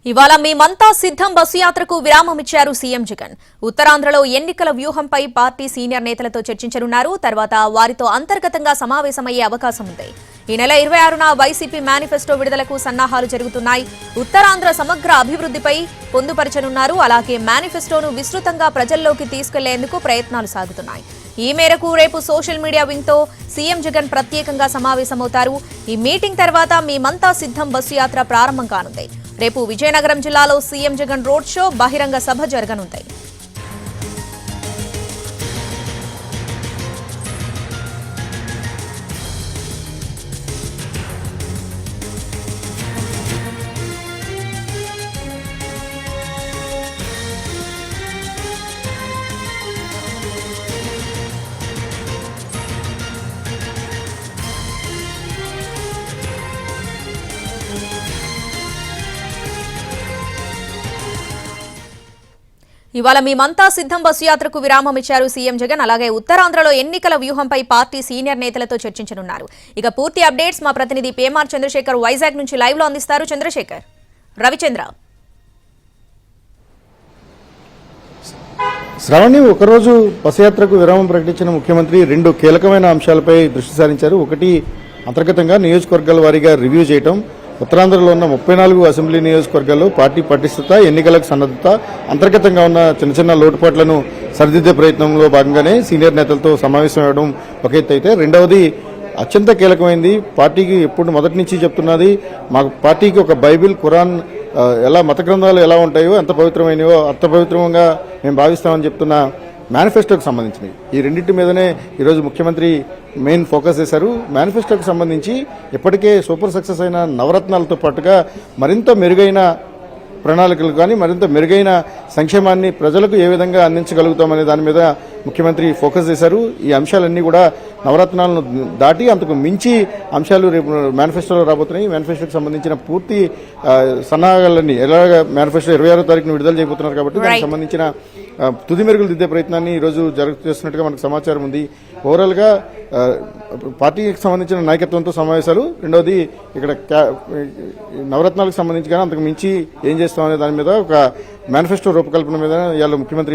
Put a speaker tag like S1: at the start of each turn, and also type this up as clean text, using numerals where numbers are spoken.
S1: ఇవాళ మేమంతా సిద్ధం బస్సు యాత్రకు విరామమిచ్చారు సీఎం జగన్. ఉత్తరాంధ్రలో ఎన్నికల వ్యూహంపై పార్టీ సీనియర్ నేతలతో చర్చించనున్నారు. తర్వాత వారితో అంతర్గతంగా సమావేశమయ్యే అవకాశం ఉంది. ఈ నెల 26న వైసీపీ మేనిఫెస్టో విడుదలకు సన్నాహాలు జరుగుతున్నాయి. ఉత్తరాంధ్ర సమగ్ర అభివృద్ధిపై పొందుపరచనున్నారు. అలాగే మేనిఫెస్టోను విస్తృతంగా ప్రజల్లోకి తీసుకెళ్లేందుకు ప్రయత్నాలు సాగుతున్నాయి. ఈ మేరకు రేపు సోషల్ మీడియా వింగ్తో సీఎం జగన్ ప్రత్యేకంగా సమావేశమవుతారు. ఈ మీటింగ్ తర్వాత మేమంతా సిద్ధం బస్సు యాత్ర ప్రారంభం కానుంది. రేపు విజయనగరం జిల్లాలో సీఎం జగన్ రోడ్ షో, బహిరంగ సభ జరగనుంది. ఇవాళ మేమంతా సిద్ధం బస్సు యాత్రకు విరామం ఇచ్చారు సీఎం జగన్. అలాగే ఉత్తరాంధ్రలో ఎన్నికల వ్యూహంపై పార్టీ సీనియర్ నేతలతో చర్చించనున్నారు. ఇక పూర్తి అప్డేట్స్ మా ప్రతినిధి పేమార్ చంద్రశేఖర్ వైజాగ్ నుంచి లైవ్ లో అందిస్తారు. చంద్రశేఖర్, రవిచంద్ర.
S2: శ్రావణి, ఒకరోజు బస్సు యాత్రకు విరామం ప్రకటించిన ముఖ్యమంత్రి రెండు కీలకమైన అంశాలపై దృష్టి సారించారు. ఒకటి, అంతర్గతంగా నియోజకవర్గాల వారీగా రివ్యూ చేయడం. ఉత్తరాంధ్రలో ఉన్న 34 అసెంబ్లీ నియోజకవర్గాల్లో పార్టీ పటిష్టత, ఎన్నికలకు సన్నద్ధత, అంతర్గతంగా ఉన్న చిన్న చిన్న లోటుపాట్లను సరిదిద్దే ప్రయత్నంలో భాగంగానే సీనియర్ నేతలతో సమావేశం అవ్వడం ఒక ఎత్తు అయితే, రెండవది అత్యంత కీలకమైంది, పార్టీకి ఎప్పుడు మొదటి నుంచి చెప్తున్నది, మా పార్టీకి ఒక బైబిల్, ఖురాన్ ఎలా మత గ్రంథాలు ఎలా ఉంటాయో ఎంత పవిత్రమైనవో అంత పవిత్రంగా మేము భావిస్తామని చెప్తున్న మేనిఫెస్టోకి సంబంధించినవి. ఈ రెండింటి మీదనే ఈరోజు ముఖ్యమంత్రి మెయిన్ ఫోకస్ చేశారు. మేనిఫెస్టోకి సంబంధించి ఇప్పటికే సూపర్ సక్సెస్ అయిన నవరత్నాలతో పాటుగా మరింత మెరుగైన ప్రణాళికలు కానీ, మరింత మెరుగైన సంక్షేమాన్ని ప్రజలకు ఏ విధంగా అందించగలుగుతామనే దాని మీద ముఖ్యమంత్రి ఫోకస్ చేశారు. ఈ అంశాలన్నీ కూడా నవరత్నాలను దాటి అంతకు మించి అంశాలు రేపు మేనిఫెస్టోలో రాబోతున్నాయి. మేనిఫెస్టోకి సంబంధించిన పూర్తి సన్నాహాలన్నీ ఎలాగ మేనిఫెస్టో 26వ తారీఖున విడుదల చేయబోతున్నారు కాబట్టి దానికి సంబంధించిన తుది మెరుగులు దిద్దే ప్రయత్నాన్ని ఈరోజు చేస్తున్నట్టుగా మనకు సమాచారం ఉంది. ఓవరాల్గా పార్టీకి సంబంధించిన నాయకత్వంతో సమావేశాలు, రెండవది ఇక్కడ నవరత్నాలకు సంబంధించి కానీ అంతకు మించి ఏం చేస్తామనే దాని మీద ఒక మేనిఫెస్టో రూపకల్పన మీద ఇవాళ ముఖ్యమంత్రి